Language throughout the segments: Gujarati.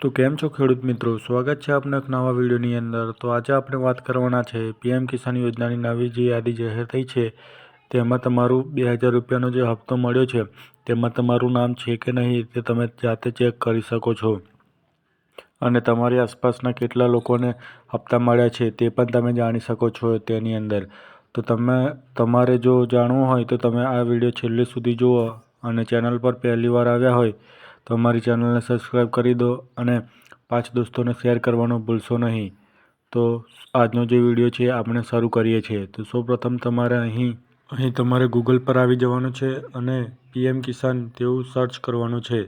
તો કેમ છો ખેડૂત મિત્રો, સ્વાગત છે આપના એક નવા વિડીયોની અંદર। તો આજે આપણે વાત કરવાના છે પીએમ કિસાન યોજનાની નવી જે યાદી જાહેર થઈ છે તેમાં તમારું 2000 રૂપિયાનો જે હપ્તો મળ્યો છે તેમાં તમારું નામ છે કે નહીં તે તમે જાતે ચેક કરી શકો છો અને તમારી આસપાસના કેટલા લોકોને હપ્તા મળ્યા છે તે પણ તમે જાણી શકો છો તેની અંદર। તો તમારે જો જાણવું હોય તો તમે આ વિડીયો છેલ્લે સુધી જુઓ અને ચેનલ પર પહેલી વાર આવ્યા હોય તો અમારી ચેનલને સબસ્ક્રાઈબ કરી દો અને 5 દોસ્તોને શેર કરવાનું ભૂલશો નહીં। તો આજનો જે વિડીયો છે આપણે શરૂ કરીએ છીએ। તો સૌપ્રથમ તમારે અહીં તમારે ગૂગલ પર આવી જવાનું છે અને પીએમ કિસાન તેવું સર્ચ કરવાનું છે।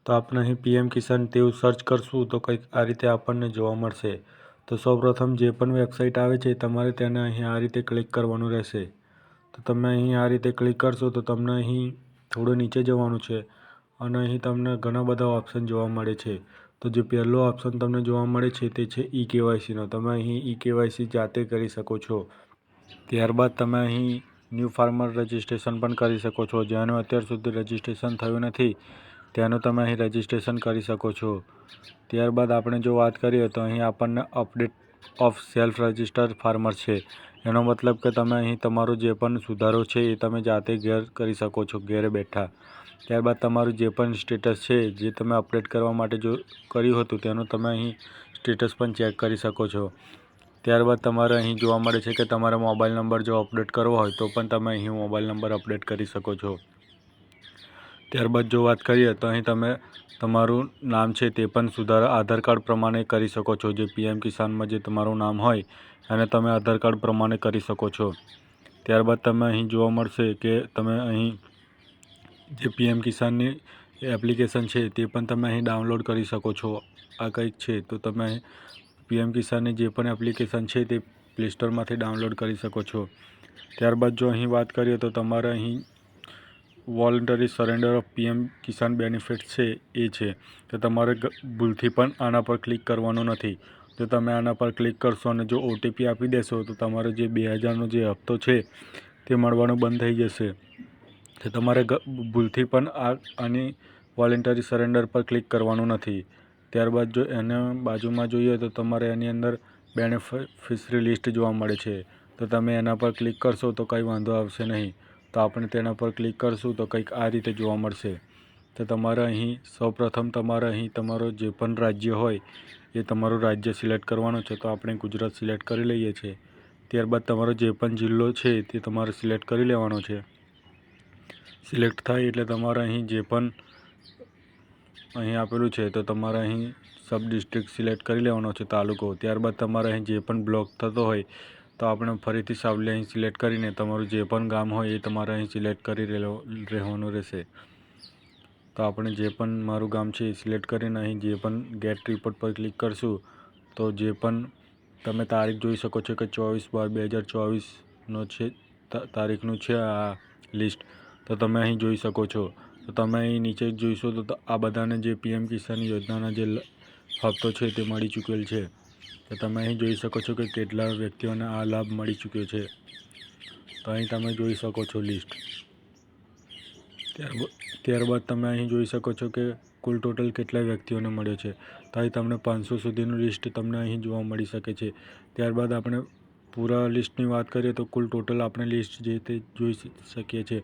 તો આપણે અહીં પીએમ કિસાન તેવું સર્ચ કરશું તો કંઈક આ રીતે આપણને જોવા મળશે। તો સૌપ્રથમ જે પણ વેબસાઇટ આવે છે તમારે તેને અહીં આ રીતે ક્લિક કરવાનું રહેશે। તો તમે અહીં આ રીતે ક્લિક કરશો તો તમને અહીં થોડું નીચે જવાનું છે અને અહીં તમને ઘણા બધા ઓપ્શન જોવા મળે છે। તો જે પહેલો ઓપ્શન તમને જોવા મળે છે તે છે ઈ કેવાયસીનો। તમે અહીં ઈ કેવાયસી જાતે કરી શકો છો। ત્યારબાદ તમે અહીં ન્યૂ ફાર્મર રજિસ્ટ્રેશન પણ કરી શકો છો। જેનું અત્યાર સુધી રજિસ્ટ્રેશન થયું નથી તેનું તમે અહીં રજિસ્ટ્રેશન કરી શકો છો। ત્યારબાદ આપણે જો વાત કરીએ તો અહીં આપણને update of self registered farmer છે। એનો મતલબ કે તમે અહીં તમારો જે પણ સુધારો છે એ તમે જાતે ઘેર કરી શકો છો ઘેરે બેઠા। ત્યારબાદ તમારું જે પણ સ્ટેટસ છે જે તમે અપડેટ કરવા માટે જો કર્યું હતું તેનું તમે અહીં સ્ટેટસ પણ ચેક કરી શકો છો। ત્યારબાદ તમારે અહીં જોવા મળે છે કે તમારા મોબાઈલ નંબર જો અપડેટ કરવો હોય તો પણ તમે અહીં મોબાઈલ નંબર અપડેટ કરી શકો છો। ત્યારબાદ જો વાત કરીએ તો અહીં તમે તમારું નામ છે તે પણ સુધારા આધાર કાર્ડ પ્રમાણે કરી શકો છો। જે પીએમ કિસાનમાં જે તમારું નામ હોય અને તમે આધાર કાર્ડ પ્રમાણે કરી શકો છો। ત્યારબાદ તમે અહીં જોવા મળશે કે તમે અહીં જે પીએમ કિસાનની એપ્લિકેશન છે તે પણ તમે અહીં ડાઉનલોડ કરી શકો છો। આ કંઈક છે તો તમે પીએમ કિસાનની જે પણ એપ્લિકેશન છે તે પ્લે સ્ટોરમાંથી ડાઉનલોડ કરી શકો છો। ત્યારબાદ જો અહીં વાત કરીએ તો તમારે અહીં voluntary surrender of PM Kisan benefit છે એ છે। તો તમારે ભૂલથી પણ આના પર ક્લિક કરવાનું નથી। જો તમે આના પર ક્લિક કરશો અને જો ઓટીપી આપી દેશો તો તમારો જે 2000નો જે હપ્તો છે તે મળવાનું બંધ થઈ જશે। તો તમારે ભૂલથી પણ આની વોલન્ટરી સરેન્ડર પર ક્લિક કરવાનું નથી। ત્યારબાદ જો એને બાજુમાં જોઈએ તો તમારે એની અંદર બેનિફિશરી લિસ્ટ જોવા મળે છે। તો તમે એના પર ક્લિક કરશો તો કંઈ વાંધો આવશે નહીં। તો આપણે તેના પર ક્લિક કરશું તો કંઈક આ રીતે જોવા મળશે। તો તમારે અહીં સૌપ્રથમ તમારે અહીં તમારો જે પણ રાજ્ય હોય એ તમારું રાજ્ય સિલેક્ટ કરવાનું છે। તો આપણે ગુજરાત સિલેક્ટ કરી લઈએ છીએ। ત્યારબાદ તમારો જે પણ જિલ્લો છે તે તમારે સિલેક્ટ કરી લેવાનો છે। સિલેક્ટ થાય એટલે તમારે અહીં જે પણ અહીં આપેલું છે તો તમારે અહીં સબ ડિસ્ટ્રિક્ટ સિલેક્ટ કરી લેવાનો છે, તાલુકો। ત્યારબાદ તમારે અહીં જે પણ બ્લોક થતો હોય તો આપણે ફરીથી સાવલી અહીં સિલેક્ટ કરીને તમારું જે પણ ગામ હોય એ તમારે અહીં સિલેક્ટ કરી રહેવાનું રહેશે। તો આપણે જે પણ મારું ગામ છે એ સિલેક્ટ કરીને અહીં જે પણ ગેટ રિપોર્ટ પર ક્લિક કરશું તો જે પણ તમે તારીખ જોઈ શકો છો કે 24/12/2024નો છે તારીખનું છે આ લિસ્ટ। તો તમે અહીં જોઈ શકો છો। તો તમે અહીં નીચે જોઈશો તો આ બધાને જે પીએમ કિસાન યોજનાના જે હપ્તો છે તે મળી ચૂકેલ છે। તો તમે અહીં જોઈ શકો છો કે કેટલા વ્યક્તિઓને આ લાભ મળી ચૂક્યો છે। તો અહીં તમે જોઈ શકો છો લિસ્ટ। ત્યારબાદ તમે અહીં જોઈ શકો છો કે કુલ ટોટલ કેટલા વ્યક્તિઓને મળ્યો છે। તો અહીં તમને 500 સુધીનું લિસ્ટ તમને અહીં જોવા મળી શકે છે। ત્યારબાદ આપણે પૂરા લિસ્ટની વાત કરીએ તો કુલ ટોટલ આપણે લિસ્ટ જે તે જોઈ શકીએ છીએ।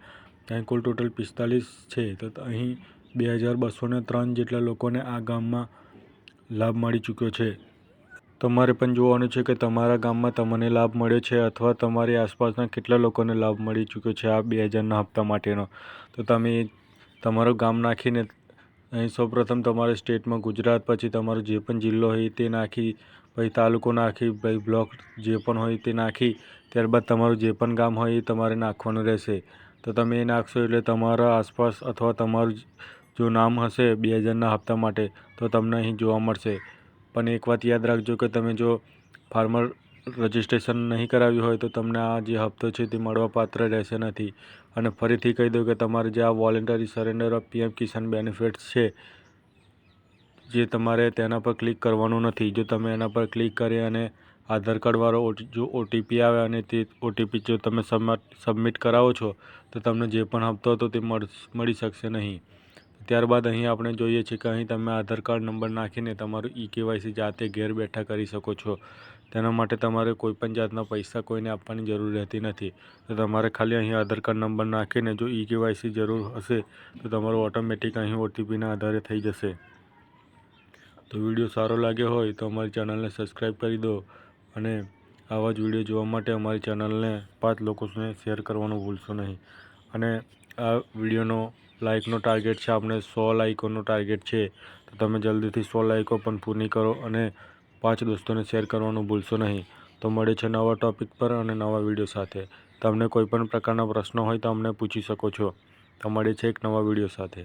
અહીં કુલ ટોટલ 45 છે। તો અહીં 2203 જેટલા લોકોને આ ગામમાં લાભ મળી ચૂક્યો છે। તમારે પણ જોવાનું છે કે તમારા ગામમાં તમને લાભ મળ્યો છે અથવા તમારી આસપાસના કેટલા લોકોને લાભ મળી ચૂક્યો છે આ 2000ના હપ્તા માટેનો। તો તમે તમારું ગામ નાખીને અહીં સૌપ્રથમ તમારે સ્ટેટમાં ગુજરાત, પછી તમારો જે પણ જિલ્લો હોય તે નાખી, પછી તાલુકો નાખી, પછી બ્લોક જે પણ હોય તે નાખી, ત્યારબાદ તમારું જે પણ ગામ હોય એ તમારે નાખવાનું રહેશે। તો તમે એ નાખશો એટલે તમારા આસપાસ અથવા તમારું જો નામ હશે 2000ના હપ્તા માટે તો તમને અહીં જોવા મળશે। પણ એક વાત યાદ રાખજો કે તમે જો ફાર્મર રજિસ્ટ્રેશન નહીં કરાવ્યું હોય તો તમને આ જે હપ્તો છે તે મળવાપાત્ર રહેશે નથી। અને ફરીથી કહી દઉં કે તમારે જે આ voluntary surrender of PM Kisan benefits છે જે તમારે તેના પર ક્લિક કરવાનું નથી। જો તમે એના પર ક્લિક કરી અને આધાર કાર્ડવાળો જો ઓટીપી આવે અને તે ઓટીપી જો તમે સબમિટ કરાવો છો તો તમને જે પણ હપ્તો હતો તે મળી શકશે નહીં। ત્યારબાદ અહીં આપણે જોઈએ છીએ કે અહીં તમે આધાર કાર્ડ નંબર નાખીને તમારું KYC જાતે ઘેર બેઠા કરી શકો છો. તેના માટે તમારે કોઈપણ જાતના પૈસા કોઈને આપવાની જરૂર રહેતી નથી. તો તમારે ખાલી અહીં આધાર કાર્ડ નંબર નાખીને જો KYC જરૂર હશે તો તમારું ઓટોમેટિક અહીં OTPના આધારે થઈ જશે. તો વિડીયો સારો લાગ્યો હોય તો અમારી ચેનલને સબસ્ક્રાઈબ કરી દો અને આવા જ વિડીયો જોવા માટે અમારી ચેનલને 5 લોકોને શેર કરવાનું ભૂલશો નહીં. અને આ વિડીયોનો લાઇકનો ટાર્ગેટ છે, આપણે 100 લાઇકોનો ટાર્ગેટ છે. તો તમે જલ્દીથી 100 લાઇકો પણ પૂરી કરો અને 5 દોસ્તોને શેર કરવાનું ભૂલશો નહીં. તો મળે છે નવા ટોપિક પર અને નવા વિડીયો સાથે. તમને કોઈ પણ પ્રકારના પ્રશ્નો હોય તો અમને પૂછી શકો છો. તો મળે છે એક નવા વિડીયો સાથે.